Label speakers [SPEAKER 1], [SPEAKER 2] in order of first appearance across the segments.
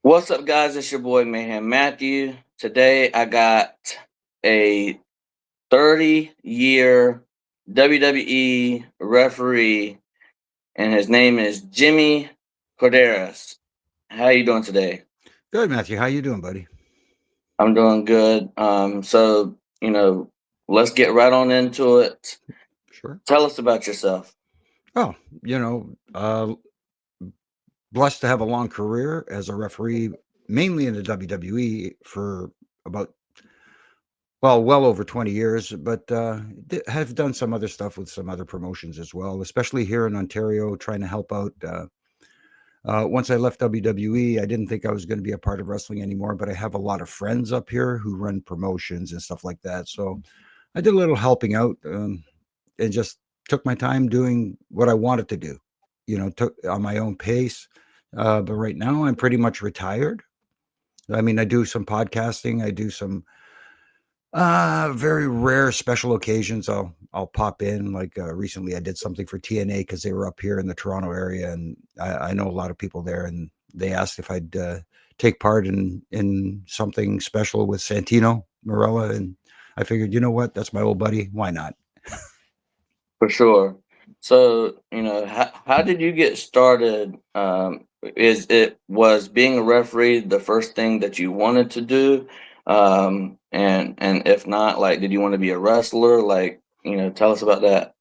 [SPEAKER 1] What's up, guys? It's your boy Mayhem Matthew. Today I got a 30-year WWE referee, and his name is Jimmy Korderas. How you doing today?
[SPEAKER 2] Good, Matthew. How you doing, buddy?
[SPEAKER 1] I'm doing good. Let's get right on into it.
[SPEAKER 2] Sure.
[SPEAKER 1] Tell us about yourself.
[SPEAKER 2] Oh, you know, uh, blessed to have a long career as a referee, mainly in the WWE for about well over 20 years, but have done some other stuff with some other promotions as well, especially here in Ontario, trying to help out. Once I left WWE, I didn't think I was going to be a part of wrestling anymore, but I have a lot of friends up here who run promotions and stuff like that. So I did a little helping out. And just took my time doing what I wanted to do, took on my own pace. But right now I'm pretty much retired. I mean, I do some podcasting. I do some very rare special occasions. I'll pop in. Like recently, I did something for TNA because they were up here in the Toronto area, and I know a lot of people there, and they asked if I'd take part in something special with Santino Marella, and I figured, you know what, that's my old buddy. Why not?
[SPEAKER 1] For sure. So, how did you get started? Was being a referee the first thing that you wanted to do? And if not, like, did you want to be a wrestler? Like, tell us about that.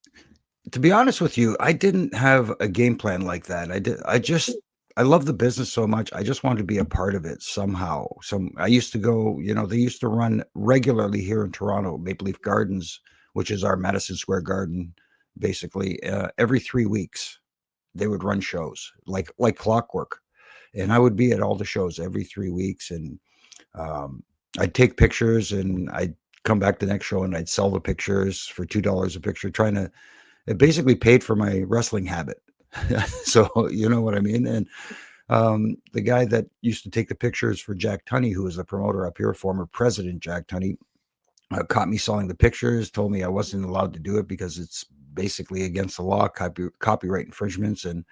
[SPEAKER 2] To be honest with you, I didn't have a game plan like that. I love the business so much. I just wanted to be a part of it somehow. I used to go, they used to run regularly here in Toronto, Maple Leaf Gardens, which is our Madison Square Garden, basically. Every 3 weeks, they would run shows like clockwork. And I would be at all the shows every 3 weeks. And I'd take pictures and I'd come back the next show and I'd sell the pictures for $2 a picture, trying to it basically paid for my wrestling habit. So you know what I mean? And the guy that used to take the pictures for Jack Tunney, who was the promoter up here, former president Jack Tunney, caught me selling the pictures, told me I wasn't allowed to do it because it's basically against the law, copyright infringements. And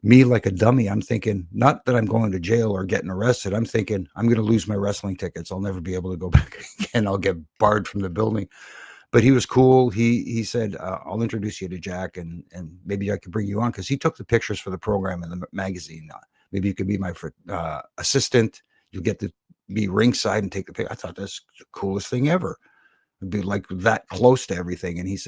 [SPEAKER 2] me, like a dummy, I'm thinking, not that I'm going to jail or getting arrested. I'm thinking I'm going to lose my wrestling tickets. I'll never be able to go back again. I'll get barred from the building. But he was cool. He said, "I'll introduce you to Jack, and maybe I could bring you on because he took the pictures for the program in the magazine. Maybe you could be my assistant. You'll get to be ringside and take the picture." I thought that's the coolest thing ever. It'd be like that close to everything. And he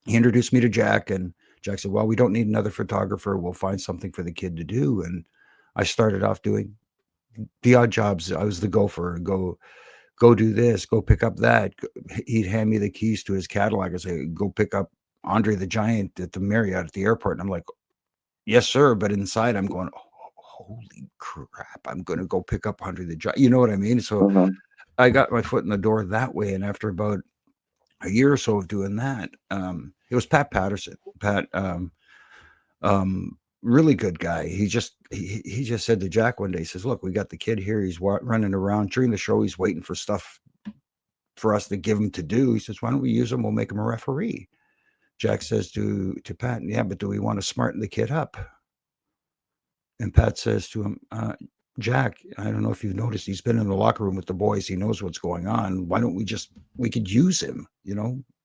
[SPEAKER 2] introduced me to Jack, and Jack said, "Well, we don't need another photographer. We'll find something for the kid to do." And I started off doing the odd jobs. I was the gopher. Go do this, go pick up that. He'd hand me the keys to his Cadillac and say, "Go pick up Andre the Giant at the Marriott at the airport." And I'm like, "Yes, sir." But inside, I'm going, "Oh, holy crap, I'm going to go pick up Andre the Giant." You know what I mean? So
[SPEAKER 1] Mhm.
[SPEAKER 2] I got my foot in the door that way. And after about a year or so of doing that, it was Pat Patterson. Pat, really good guy. He just said to Jack one day, he says, "Look, we got the kid here. He's running around during the show. He's waiting for stuff for us to give him to do." He says, "Why don't we use him? We'll make him a referee." Jack says to Pat, "Yeah, but do we want to smarten the kid up?" And Pat says to him, "Jack, I don't know if you've noticed, he's been in the locker room with the boys. He knows what's going on. Why don't we could use him,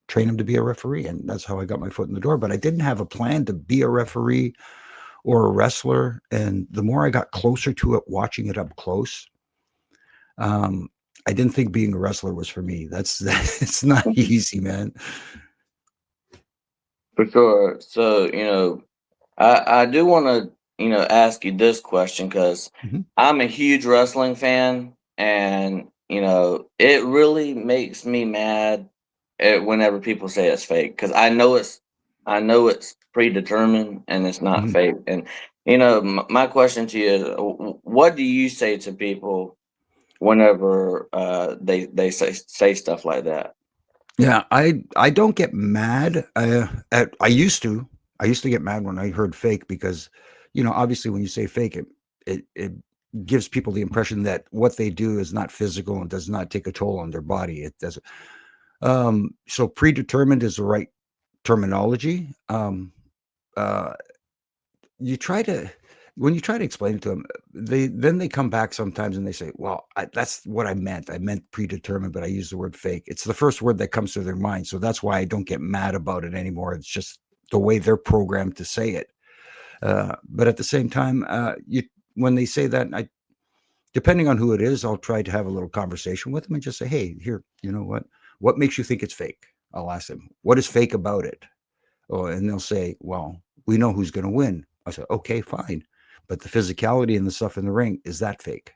[SPEAKER 2] train him to be a referee." And that's how I got my foot in the door. But I didn't have a plan to be a referee or a wrestler. And the more I got closer to it, watching it up close, um, I didn't think being a wrestler was for me. It's not easy, man.
[SPEAKER 1] For sure. So, I do want to, ask you this question because
[SPEAKER 2] Mhm.
[SPEAKER 1] I'm a huge wrestling fan, and it really makes me mad whenever people say it's fake because I know it's predetermined and it's not
[SPEAKER 2] Mhm.
[SPEAKER 1] fake. And my question to you is, what do you say to people whenever they say stuff like that?
[SPEAKER 2] Yeah, I don't get mad. I used to get mad when I heard fake because, obviously when you say fake, it gives people the impression that what they do is not physical and does not take a toll on their body. It doesn't. So predetermined is the right terminology. Uh, you try to. when you try to explain it to them, they come back sometimes and they say, "Well, that's what I meant. I meant predetermined, but I used the word fake." It's the first word that comes to their mind, so that's why I don't get mad about it anymore. It's just the way they're programmed to say it. But at the same time, you when they say that, depending on who it is, I'll try to have a little conversation with them and just say, "Hey, here, you know what? What makes you think it's fake?" I'll ask them, "What is fake about it?" Oh, and they'll say, "Well, we know who's going to win." I said, "Okay, fine, but the physicality and the stuff in the ring, is that fake?"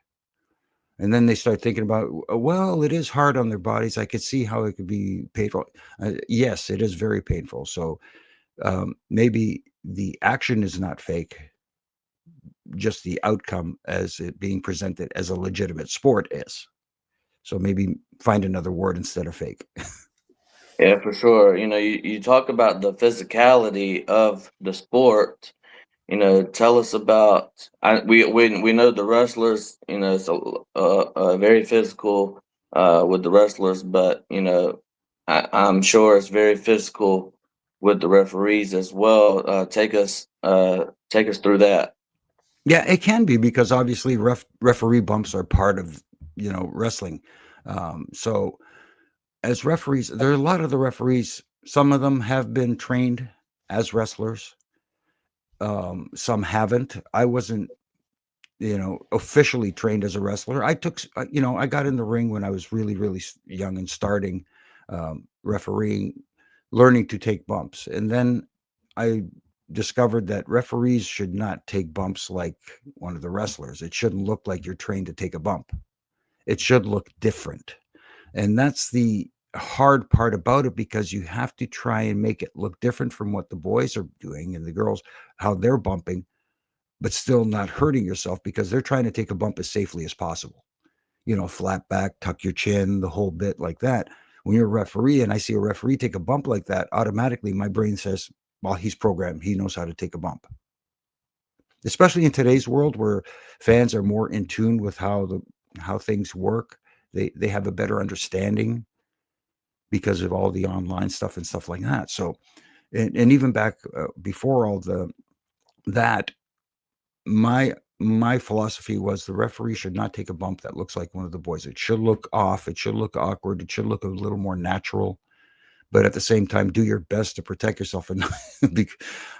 [SPEAKER 2] And then they start thinking about, well, it is hard on their bodies. I could see how it could be painful. Yes, it is very painful. So maybe the action is not fake, just the outcome as it being presented as a legitimate sport is. So maybe find another word instead of fake.
[SPEAKER 1] Yeah, for sure. You talk about the physicality of the sport. Tell us about. We know the wrestlers. It's very physical with the wrestlers, but I'm sure it's very physical with the referees as well. Take us through that.
[SPEAKER 2] Yeah, it can be because obviously referee bumps are part of wrestling. So as referees, there are a lot of the referees. Some of them have been trained as wrestlers. Some haven't. I wasn't, officially trained as a wrestler. I took, I got in the ring when I was really, really young and starting refereeing, learning to take bumps, and then I discovered that referees should not take bumps like one of the wrestlers. It shouldn't look like you're trained to take a bump. It should look different. And that's the hard part about it because you have to try and make it look different from what the boys are doing and the girls, how they're bumping, but still not hurting yourself because they're trying to take a bump as safely as possible. Flat back, tuck your chin, the whole bit like that. When you're a referee and I see a referee take a bump like that, automatically my brain says, well, he's programmed. He knows how to take a bump. Especially in today's world where fans are more in tune with how things work. They have a better understanding because of all the online stuff and stuff like that. So, and even back before all that, my philosophy was the referee should not take a bump that looks like one of the boys. It should look off. It should look awkward. It should look a little more natural. But at the same time, do your best to protect yourself. And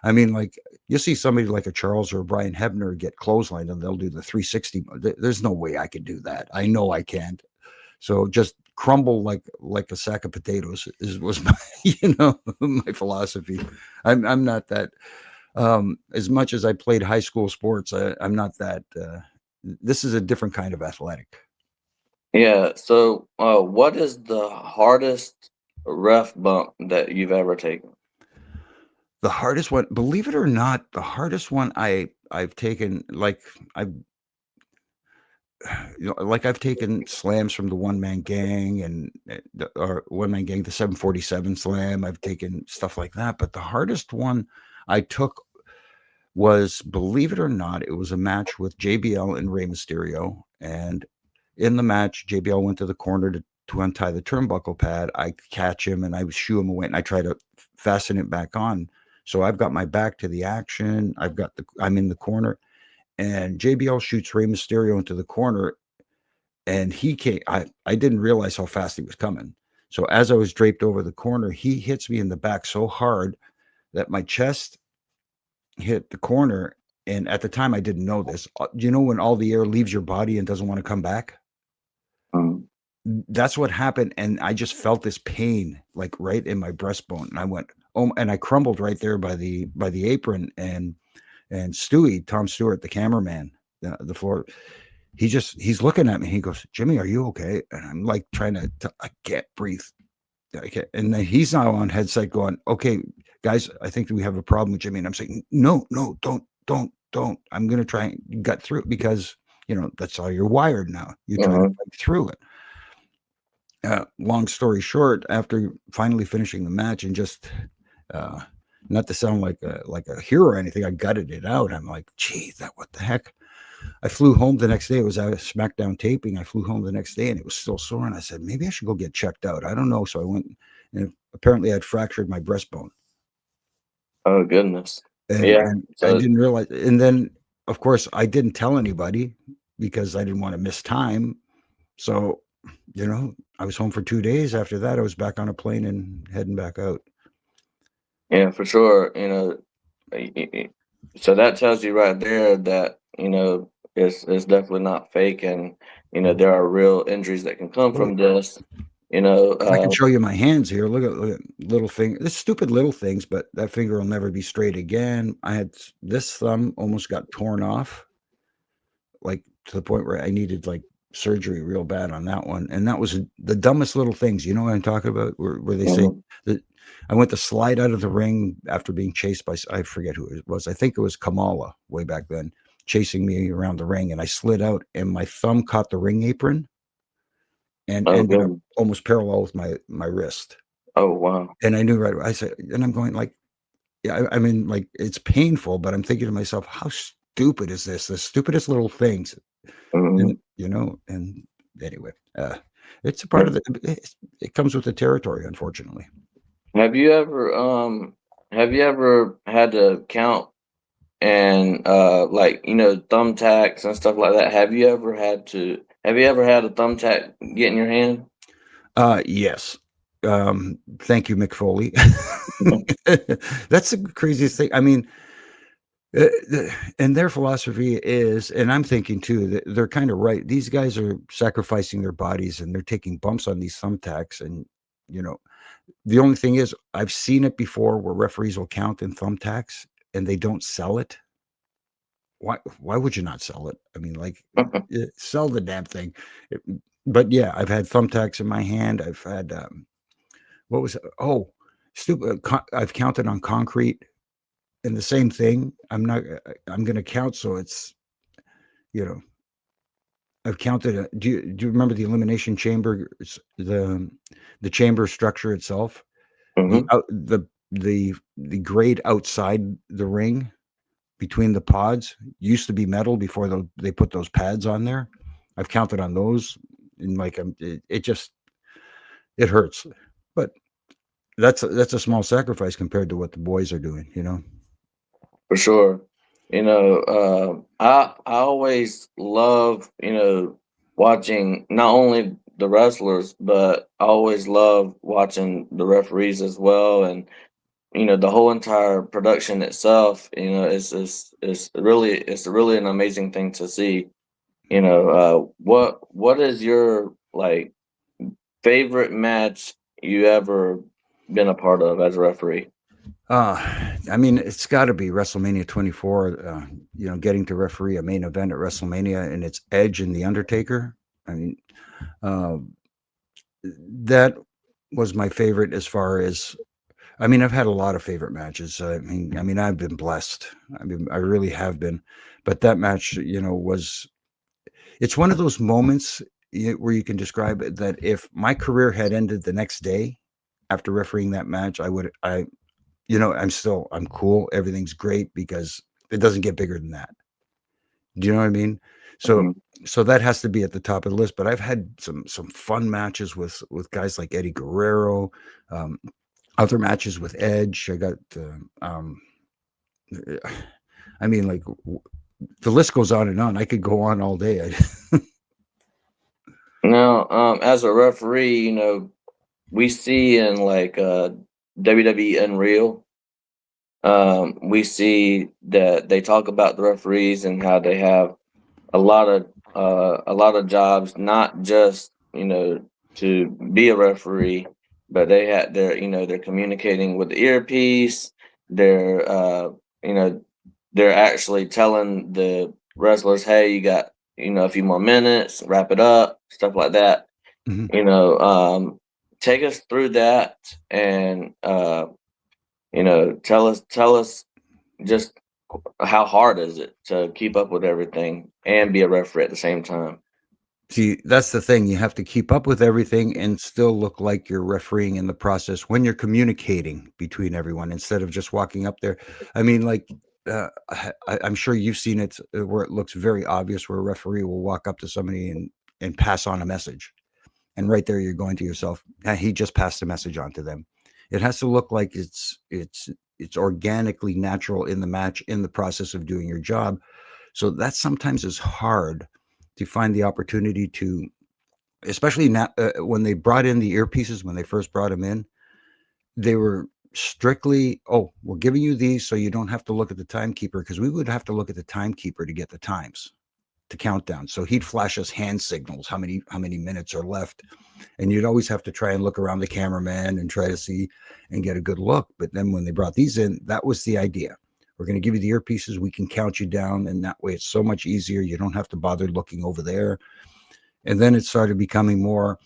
[SPEAKER 2] I mean, like you see somebody like a Charles or a Brian Hebner get clotheslined and they'll do the 360. There's no way I can do that. I know I can't. So just crumble like a sack of potatoes was my my philosophy. I'm not that. As much as I played high school sports, I'm not that. This is a different kind of athletic.
[SPEAKER 1] Yeah. So, what is the hardest ref bump that you've ever taken?
[SPEAKER 2] The hardest one, believe it or not, the hardest one I've taken, I've I've taken slams from the one man gang and or one man gang, the 747 slam. I've taken stuff like that, but the hardest one I took was, believe it or not, it was a match with JBL and Rey Mysterio. And in the match, JBL went to the corner to untie the turnbuckle pad. I catch him and I shoo him away and I try to fasten it back on. So I've got my back to the action. I'm in the corner and JBL shoots Rey Mysterio into the corner. And he came, I didn't realize how fast he was coming. So as I was draped over the corner, he hits me in the back so hard that my chest hit the corner. And at the time, I didn't know this. When all the air leaves your body and doesn't want to come back?
[SPEAKER 1] Um,
[SPEAKER 2] That's what happened. And I just felt this pain, like right in my breastbone. And I went, oh, and I crumbled right there by the apron. And Stewie, Tom Stewart, the cameraman, the floor, he's looking at me. He goes, Jimmy, are you okay? And I'm like trying I can't breathe. And then he's now on headset going, okay, guys, I think we have a problem with Jimmy. And I'm saying, no, don't. I'm going to try and gut through it because, that's how you're wired now. You're trying to
[SPEAKER 1] mhm.
[SPEAKER 2] fight through it. Long story short, after finally finishing the match and just, uh, not to sound like a hero or anything, I gutted it out. I'm like, gee, what the heck? I flew home the next day. It was a SmackDown taping. I flew home the next day and it was still sore. And I said, maybe I should go get checked out. I don't know. So I went and apparently I'd fractured my breastbone.
[SPEAKER 1] Oh goodness.
[SPEAKER 2] And
[SPEAKER 1] Yeah.
[SPEAKER 2] and I
[SPEAKER 1] So,
[SPEAKER 2] didn't realize. And then, of course, I didn't tell anybody because I didn't want to miss time. So, I was home for 2 days. After that, I was back on a plane and heading back out.
[SPEAKER 1] Yeah, for sure. So that tells you right there that it's definitely not fake, and there are real injuries that can come
[SPEAKER 2] Well,
[SPEAKER 1] from this. You know,
[SPEAKER 2] I can show you my hands here. Look at little finger. This stupid little things, but that finger will never be straight again. I had this thumb almost got torn off, like to the point where I needed like surgery real bad on that one. And that was the dumbest little things. You know what I'm talking about? Where they say
[SPEAKER 1] mhm,
[SPEAKER 2] that I went to slide out of the ring after being chased by, I forget who it was. I think it was Kamala way back then, chasing me around the ring, and I slid out and my thumb caught the ring apron and
[SPEAKER 1] oh
[SPEAKER 2] ended up
[SPEAKER 1] good.
[SPEAKER 2] almost parallel with my wrist.
[SPEAKER 1] Oh wow.
[SPEAKER 2] And I knew right away. I said, and I'm going like, yeah, I mean, like it's painful, but I'm thinking to myself, how stupid is this? The stupidest little things. And,
[SPEAKER 1] Mhm.
[SPEAKER 2] and anyway, it's a part of it comes with the territory, unfortunately.
[SPEAKER 1] Have you ever had to count and like thumbtacks and stuff like that? Have you ever had a thumbtack get in your hand?
[SPEAKER 2] Yes. Thank you, Mick Foley. That's the craziest thing. I mean, and their philosophy is, and I'm thinking too, that they're kind of right. These guys are sacrificing their bodies and they're taking bumps on these thumbtacks. And, you know, the only thing is, I've seen it before where referees will count in thumbtacks and they don't sell it. Why would you not sell it? I mean, like, sell the damn thing. It- but yeah, I've had thumbtacks in my hand. I've had what was it? Oh, stupid. I've counted on concrete and the same thing. I'm going to count so it's you know I've counted. Do you remember the elimination chamber? The chamber structure itself. The
[SPEAKER 1] Hmm.
[SPEAKER 2] out the grade outside the ring between the pods used to be metal before they put those pads on there. I've counted on those, and like it just it hurts, but that's a small sacrifice compared to what the boys are doing.
[SPEAKER 1] For sure. I always love, watching not only the wrestlers, but I always love watching the referees as well. And, the whole entire production itself, it's really an amazing thing to see. What is your like favorite match you ever been a part of as a referee?
[SPEAKER 2] I mean, it's got to be WrestleMania 24. Getting to referee a main event at WrestleMania, and it's Edge and the Undertaker. I mean, uh, that was my favorite as far as. I mean, I've had a lot of favorite matches. I mean, I've been blessed. I mean, I really have been. But that match, was it's one of those moments where you can describe it that if my career had ended the next day after refereeing that match, I'm cool. Everything's great because it doesn't get bigger than that. Do you know what I mean? So
[SPEAKER 1] Mhm.
[SPEAKER 2] so that has to be at the top of the list. But I've had some fun matches with guys like Eddie Guerrero, um, other matches with Edge. I got I mean, like the list goes on and on. I could go on all day.
[SPEAKER 1] Now, as a referee, we see in like WWE Unreal, we see that they talk about the referees and how they have a lot of jobs, not just to be a referee, but they're communicating with the earpiece. They're you know they're actually telling the wrestlers, hey, you got a few more minutes, wrap it up, stuff like that.
[SPEAKER 2] Mhm.
[SPEAKER 1] You know, take us through that and tell us just how hard is it to keep up with everything and be a referee at the same time?
[SPEAKER 2] See, that's the thing. You have to keep up with everything and still look like you're refereeing in the process when you're communicating between everyone instead of just walking up there. I mean, like, I'm sure you've seen it where it looks very obvious where a referee will walk up to somebody and pass on a message. And right there, you're going to yourself, he just passed a message on to them. It has to look like it's organically natural in the match, in the process of doing your job, So that sometimes is hard to find the opportunity to, especially now, when they brought in the earpieces, when they first brought them in, they were strictly, oh, we're giving you these so you don't have to look at the timekeeper, because we would have to look at the timekeeper to get the times, to count down. So he'd flash us hand signals, how many minutes are left, and you'd always have to try and look around the cameraman and try to see and get a good look. But then when they brought these in, that was the idea. We're going to give you the earpieces. We can count you down, and that way it's so much easier. You don't have to bother looking over there. And then it started becoming more,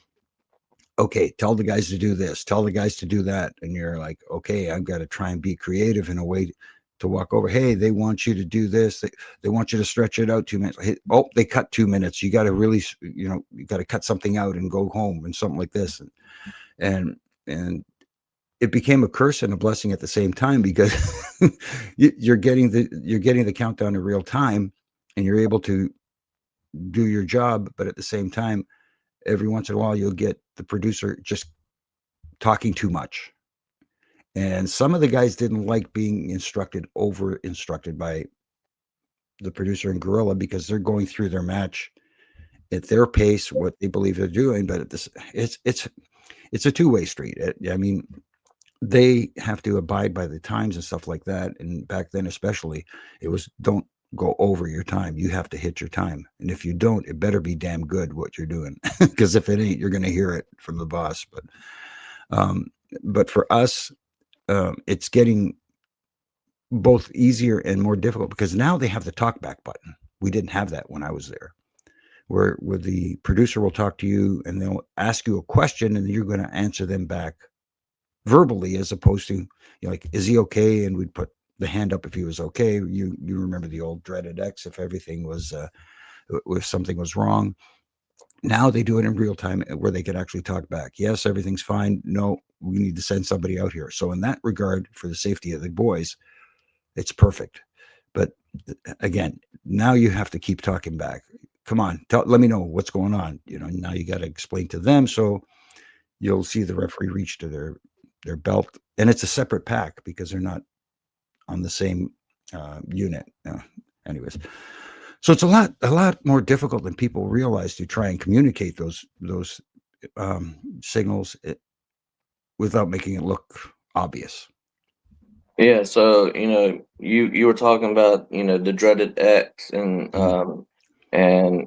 [SPEAKER 2] okay, tell the guys to do this, tell the guys to do that. And you're like, okay, I've got to try and be creative in a way to walk over. Hey, they want you to do this. They want you to stretch it out 2 minutes. Hey, oh, they cut 2 minutes. You got to really, you got to cut something out and go home and something like this. And it became a curse and a blessing at the same time, because you're getting the countdown in real time, and you're able to do your job. But at the same time, every once in a while, you'll get the producer just talking too much. And some of the guys didn't like being over instructed by the producer and Gorilla, because they're going through their match at their pace, what they believe they're doing. But it's a two-way street. I mean, they have to abide by the times and stuff like that. And back then, especially, it was, don't go over your time. You have to hit your time. And if you don't, it better be damn good what you're doing, because if it ain't, you're going to hear it from the boss. But for us, it's getting both easier and more difficult, because now they have the talkback button. We didn't have that when I was there, where the producer will talk to you and they'll ask you a question, and you're going to answer them back verbally, as opposed to, like, is he okay? And we'd put the hand up if he was okay. You remember the old dreaded X, if everything was, if something was wrong. Now they do it in real time, where they can actually talk back. Yes, everything's fine. No, we need to send somebody out here. So in that regard, for the safety of the boys, it's perfect. But again, now you have to keep talking back. Come on, let me know what's going on. Now you got to explain to them. So you'll see the referee reach to their belt, and it's a separate pack because they're not on the same unit. Anyways, so it's a lot more difficult than people realize to try and communicate those signals without making it look obvious.
[SPEAKER 1] Yeah, so you were talking about the dreaded X, and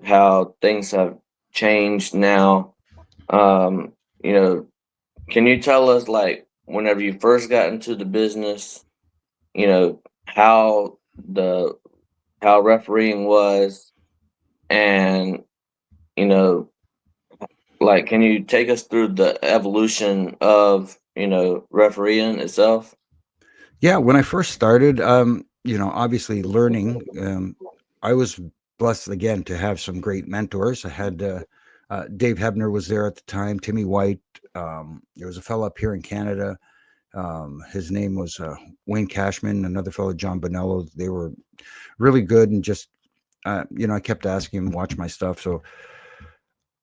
[SPEAKER 1] how things have changed now. Um, you know, can you tell us, like, whenever you first got into the business, how refereeing was, and you know, like, can you take us through the evolution of refereeing itself?
[SPEAKER 2] Yeah, when I first started, obviously learning, I was blessed again to have some great mentors. I had Dave Hebner was there at the time, Timmy White. There was a fellow up here in Canada. His name was Wayne Cashman, another fellow, John Bonello. They were really good, and just, I kept asking him to watch my stuff. So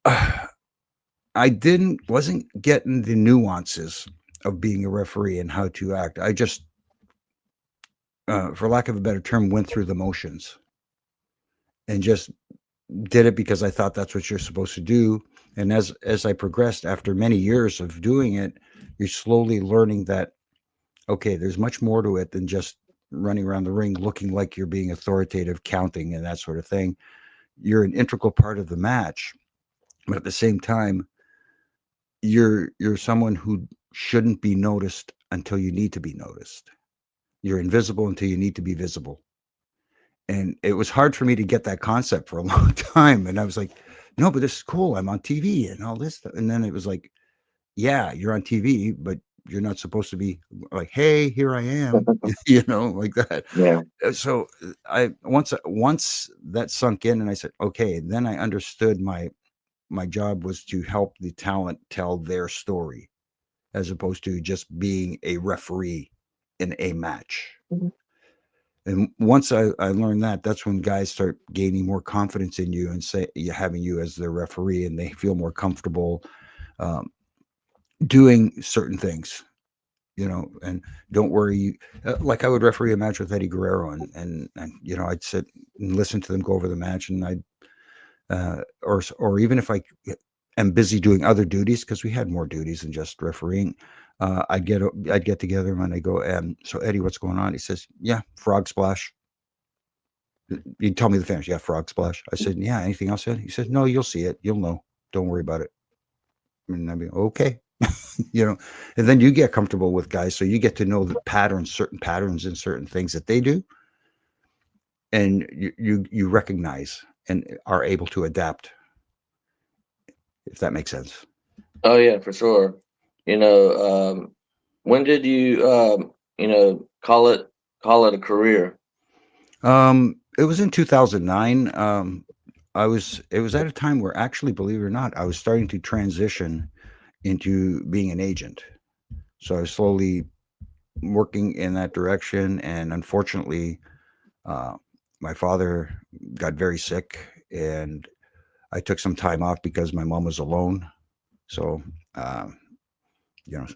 [SPEAKER 2] I wasn't getting the nuances of being a referee and how to act. I just, for lack of a better term, went through the motions and just did it because I thought that's what you're supposed to do. And as I progressed, after many years of doing it, you're slowly learning that, okay, there's much more to it than just running around the ring looking like you're being authoritative, counting and that sort of thing. You're an integral part of the match, but at the same time, you're someone who shouldn't be noticed until you need to be noticed. You're invisible until you need to be visible. And it was hard for me to get that concept for a long time. And I was like, no, but this is cool. I'm on TV and all this stuff. And then it was like, yeah, you're on TV, but you're not supposed to be like, hey, here I am, like that.
[SPEAKER 1] Yeah.
[SPEAKER 2] So I once that sunk in, and I said, okay, then I understood my job was to help the talent tell their story, as opposed to just being a referee in a match.
[SPEAKER 1] Mhm.
[SPEAKER 2] And once I learned that, that's when guys start gaining more confidence in you and having you as their referee, and they feel more comfortable um, doing certain things. and don't worry. Like I would referee a match with Eddie Guerrero, and I'd sit and listen to them go over the match, and or even if I am busy doing other duties, because we had more duties than just refereeing. I'd get together and I go, so Eddie, what's going on? He says, yeah, frog splash. You tell me the finish. Yeah, frog splash. I said, yeah. Anything else? He said, no, you'll see it. You'll know. Don't worry about it. And I'd be okay. And then you get comfortable with guys, so you get to know the patterns, certain patterns in certain things that they do, and you recognize and are able to adapt, if that makes sense.
[SPEAKER 1] Oh yeah, for sure. You know, when did you call it a career?
[SPEAKER 2] It was in 2009. It was at a time where, actually, believe it or not, I was starting to transition into being an agent. So I was slowly working in that direction, and unfortunately, uh, my father got very sick, and I took some time off because my mom was alone. So, um, you know,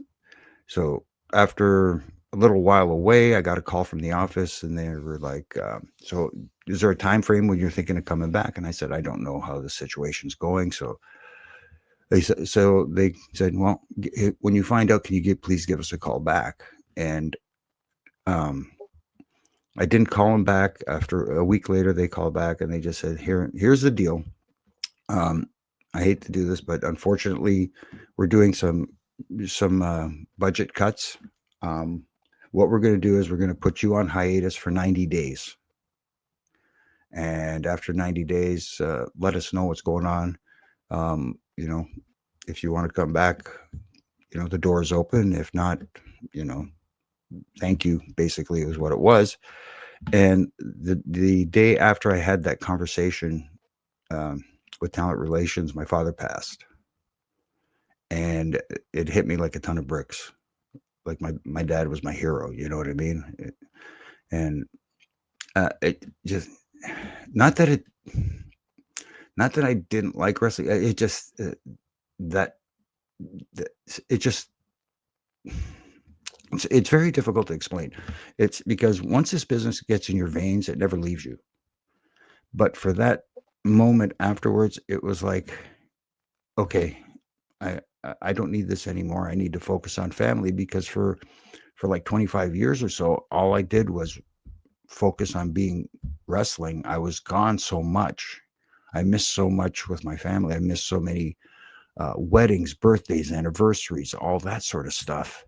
[SPEAKER 2] so after a little while away, I got a call from the office, and they were like, "So, is there a time frame when you're thinking of coming back?" And I said, "I don't know how the situation's going." They said, "Well, when you find out, can you please give us a call back?" And um, I didn't call them back. After a week later, they called back and they just said, here's the deal. Um, I hate to do this, but unfortunately, we're doing some budget cuts. Um, what we're going to do is we're going to put you on hiatus for 90 days. And after 90 days, let us know what's going on. Um, you know, if you want to come back, the door is open. If not, you know, thank you, basically, is what it was. And the day after I had that conversation um, with talent relations, my father passed, and it hit me like a ton of bricks. Like my dad was my hero. You know what I mean? And it just not that it not that I didn't like wrestling. It just that, that it just it's very difficult to explain. It's because once this business gets in your veins, it never leaves you. But for that moment afterwards, it was like, okay, I don't need this anymore. I need to focus on family, because for like 25 years or so, all I did was focus on being wrestling. I was gone so much. I missed so much with my family. I missed so many weddings, birthdays, anniversaries, all that sort of stuff,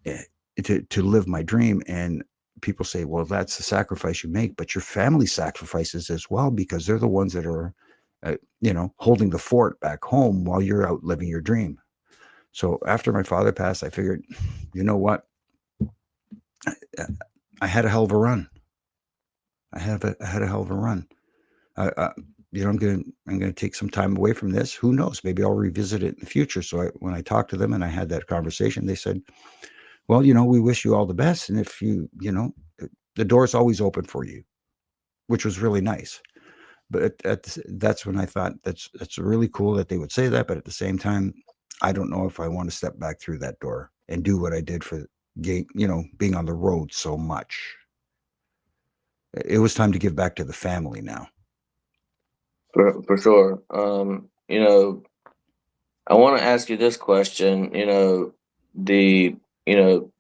[SPEAKER 2] eh, to live my dream. And people say, well, that's the sacrifice you make, but your family sacrifices as well, because they're the ones that are, holding the fort back home while you're out living your dream. So after my father passed, I figured, you know what? I had a hell of a run. I had a hell of a run. I I'm gonna take some time away from this. Who knows? Maybe I'll revisit it in the future. So when I talked to them and I had that conversation, they said, well, we wish you all the best. And if the door's always open for you, which was really nice. But that's when I thought that's really cool that they would say that. But at the same time, I don't know if I want to step back through that door and do what I did for being on the road so much. It was time to give back to the family now.
[SPEAKER 1] For sure. I want to ask you this question. The you know,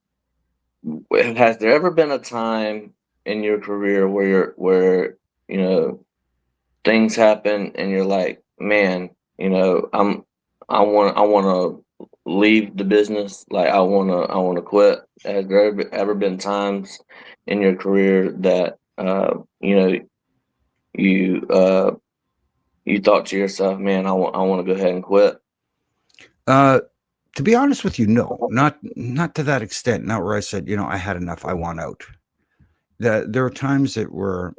[SPEAKER 1] has there ever been a time in your career where you know things happen and you're like, man, I want to leave the business. Like I want to quit. Has there ever been times in your career that you you thought to yourself, man, I want to go ahead and quit?
[SPEAKER 2] Uh, to be honest with you, no, not to that extent. Not where I said, I had enough. I want out. There are times where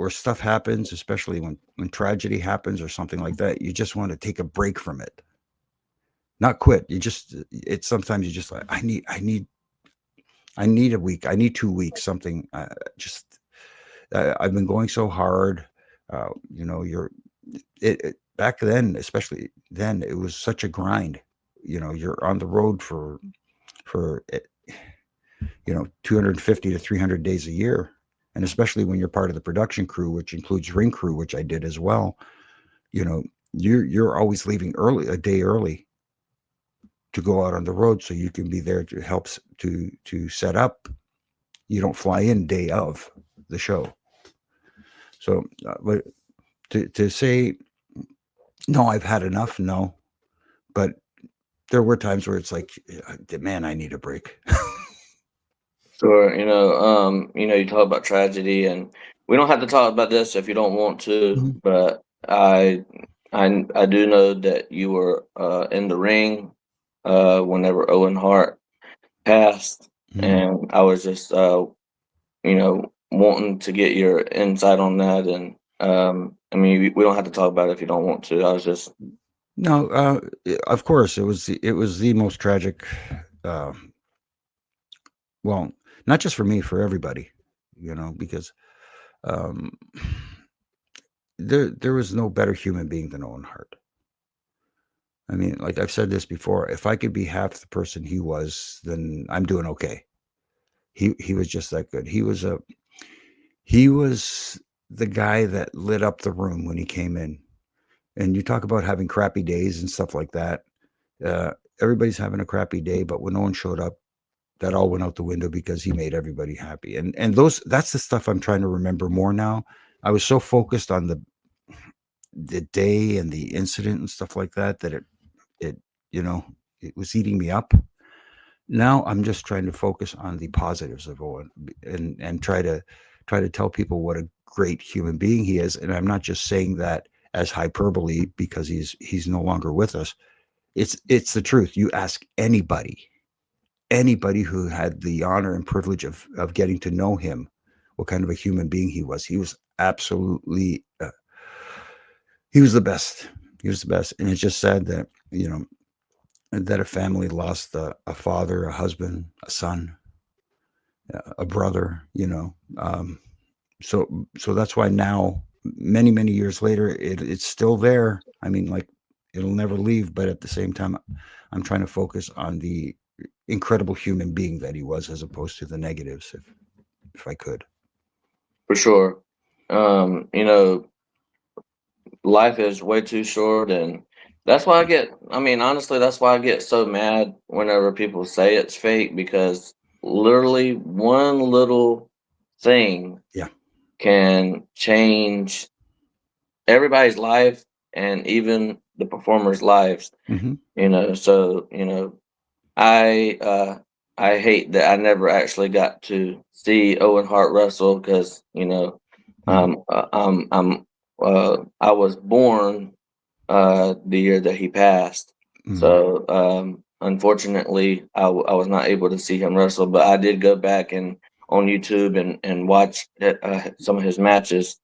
[SPEAKER 2] stuff happens, especially when tragedy happens or something like that. You just want to take a break from it, not quit. It's sometimes you just like, I need a week. I need 2 weeks. Something. Just I've been going so hard. You're back then, especially then, it was such a grind. You're on the road for 250 to 300 days a year. And especially when you're part of the production crew, which includes ring crew, which I did as well, you know, you're always leaving early, a day early, to go out on the road so you can be there to help to set up. You don't fly in day of the show. So to say no, I've had enough. No, but there were times where it's like, man, I need a break.
[SPEAKER 1] Sure, you talk about tragedy, and we don't have to talk about this if you don't want to,
[SPEAKER 2] Mhm.
[SPEAKER 1] but I do know that you were in the ring whenever Owen Hart passed,
[SPEAKER 2] Mhm.
[SPEAKER 1] and I was just wanting to get your insight on that, and I mean we don't have to talk about it if you don't want to. I was just
[SPEAKER 2] No, of course it was the most tragic. Uh, well, not just for me, for everybody, because um, there was no better human being than Owen Hart. I mean, like I've said this before, if I could be half the person he was, then I'm doing okay. He was just that good. He was the guy that lit up the room when he came in. And you talk about having crappy days and stuff like that. Uh, Everybody's having a crappy day, but when Owen showed up, that all went out the window because he made everybody happy. And that's the stuff I'm trying to remember more now. I was so focused on the day and the incident and stuff like that that it you know it was eating me up. Now I'm just trying to focus on the positives of Owen, and try to tell people what a great human being he is. And I'm not just saying that as hyperbole because he's no longer with us. It's the truth. You ask anybody who had the honor and privilege of getting to know him, what kind of a human being he was. He was absolutely he was the best. He was the best. And it's just sad that that a family lost a father, a husband, a son, a brother. So that's why now, many years later, it's still there. I mean, like, it'll never leave. But at the same time, I'm trying to focus on the incredible human being that he was, as opposed to the negatives, if I could.
[SPEAKER 1] for sure. You know, life is way too short, and that's why I get. I mean, honestly, that's why I get so mad whenever people say it's fake, because literally one little thing
[SPEAKER 2] Yeah.
[SPEAKER 1] can change everybody's life and even the performers' lives.
[SPEAKER 2] Hmm.
[SPEAKER 1] So I I hate that I never actually got to see Owen Hart wrestle, because
[SPEAKER 2] Hmm.
[SPEAKER 1] I was born the year that he passed.
[SPEAKER 2] Hmm.
[SPEAKER 1] So unfortunately, I was not able to see him wrestle, but I did go back and on YouTube and watch some of his matches,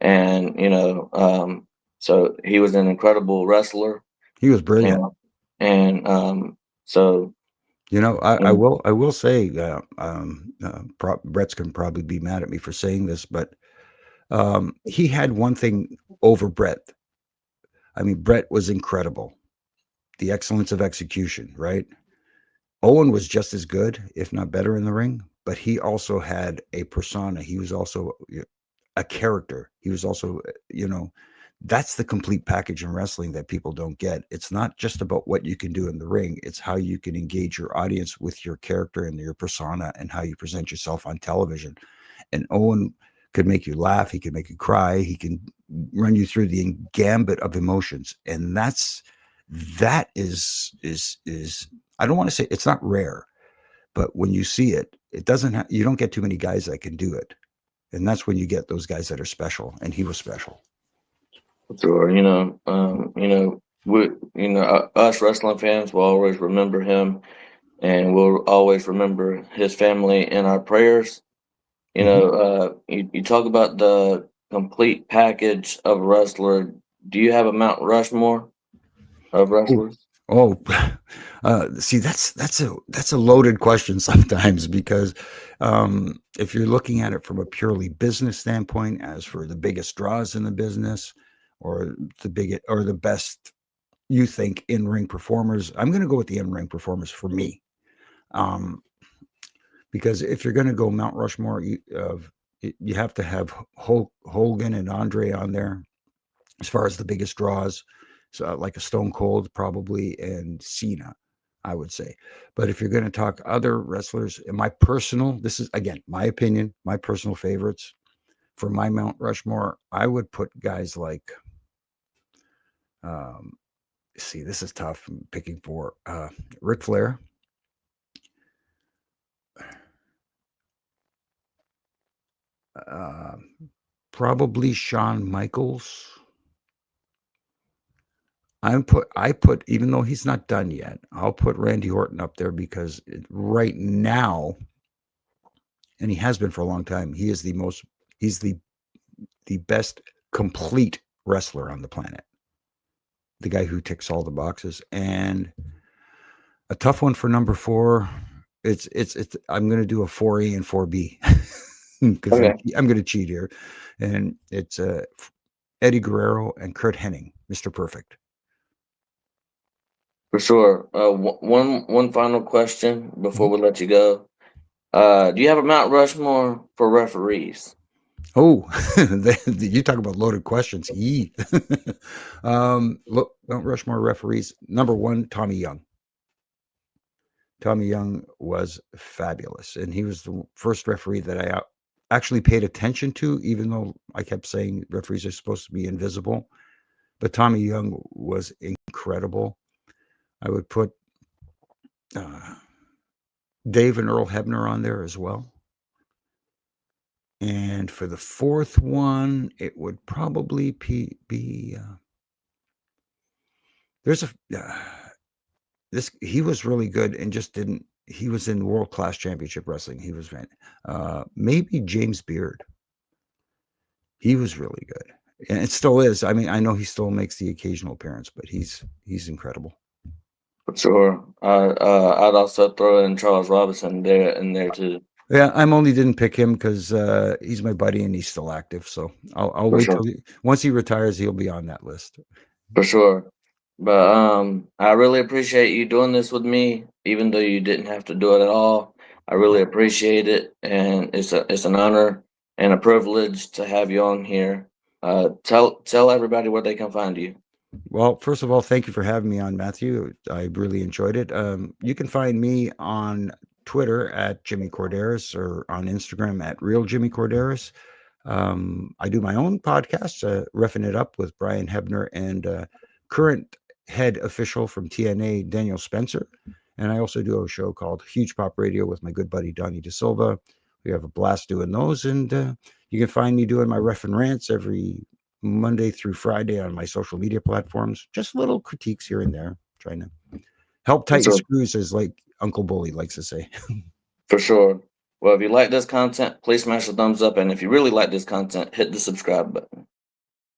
[SPEAKER 1] and so he was an incredible wrestler,
[SPEAKER 2] He was brilliant.
[SPEAKER 1] and and so and
[SPEAKER 2] I will say, Brett's can probably be mad at me for saying this, but he had one thing over Brett. I mean, Brett was incredible, the excellence of execution, right? Owen was just as good, if not better, in the ring, but he also had a persona. He was also a character. He was also, that's the complete package in wrestling that people don't get. It's not just about what you can do in the ring, it's how you can engage your audience with your character and your persona and how you present yourself on television. And Owen could make you laugh, he could make you cry, he can run you through the gambit of emotions. And that is I don't want to say it's not rare, but when you see it, you don't get too many guys that can do it. And that's when you get those guys that are special, and he was special.
[SPEAKER 1] sure, we, us wrestling fans will always remember him, and we'll always remember his family in our prayers.
[SPEAKER 2] Hmm.
[SPEAKER 1] You talk about the complete package of a wrestler. Do you have a Mount Rushmore of
[SPEAKER 2] Oh,
[SPEAKER 1] wrestlers?
[SPEAKER 2] oh, see, that's a loaded question sometimes, because if you're looking at it from a purely business standpoint, as for the biggest draws in the business, or the best you think in ring performers, I'm going to go with the in ring performers for me, um, because if you're going to go Mount Rushmore, you have to have Hogan and Andre on there as far as the biggest draws. So like a Stone Cold probably, and Cena, I would say. But if you're going to talk other wrestlers, in my personal, this is again my opinion, my personal favorites for my Mount Rushmore, I would put guys like, um, see, this is tough. I'm picking for Ric Flair, uh, probably Shawn Michaels. I put even though he's not done yet, I'll put Randy Orton up there because right now, and he has been for a long time, he's the best complete wrestler on the planet. The guy who ticks all the boxes. And a tough one for number 4. It's I'm going to do a 4A and 4B because
[SPEAKER 1] Okay.
[SPEAKER 2] I'm going to cheat here, and it's Eddie Guerrero and Kurt Hennig, Mr. Perfect.
[SPEAKER 1] For sure. One final question before we let you go. Do you have a Mount Rushmore for referees?
[SPEAKER 2] Oh, you talk about loaded questions. Yee. Look, Mount Rushmore referees. Number 1, Tommy Young. Tommy Young was fabulous, and he was the first referee that I actually paid attention to, even though I kept saying referees are supposed to be invisible. But Tommy Young was incredible. I would put Dave and Earl Hebner on there as well. And for the 4th one, it would probably be there's a this he was really good and just didn't. He was in World Class Championship Wrestling. He was maybe James Beard. He was really good, and it still is. I mean, I know he still makes the occasional appearance, but he's incredible.
[SPEAKER 1] For sure. I'd also throw in Charles Robinson there in there too.
[SPEAKER 2] Yeah, I'm only didn't pick him because he's my buddy and he's still active. So I'll
[SPEAKER 1] For
[SPEAKER 2] wait
[SPEAKER 1] sure.
[SPEAKER 2] till once he retires, he'll be on that list.
[SPEAKER 1] For sure. But I really appreciate you doing this with me, even though you didn't have to do it at all. I really appreciate it, and it's an honor and a privilege to have you on here. Tell everybody where they can find you.
[SPEAKER 2] Well, first of all, thank you for having me on, Matthew. I really enjoyed it. You can find me on Twitter at Jimmy Korderas or on Instagram at Real Jimmy Korderas. I do my own podcast, Reffing It Up with Brian Hebner and current head official from TNA, Daniel Spencer. And I also do a show called Huge Pop Radio with my good buddy, Donnie De Silva. We have a blast doing those. And you can find me doing my Ref and Rants every Monday through Friday on my social media platforms. Just little critiques here and there, trying to help
[SPEAKER 1] For
[SPEAKER 2] tighten
[SPEAKER 1] sure.
[SPEAKER 2] screws, as like Uncle Bully likes to say.
[SPEAKER 1] For sure. Well, if you like this content, please smash the thumbs up, and if you really like this content, hit the subscribe button.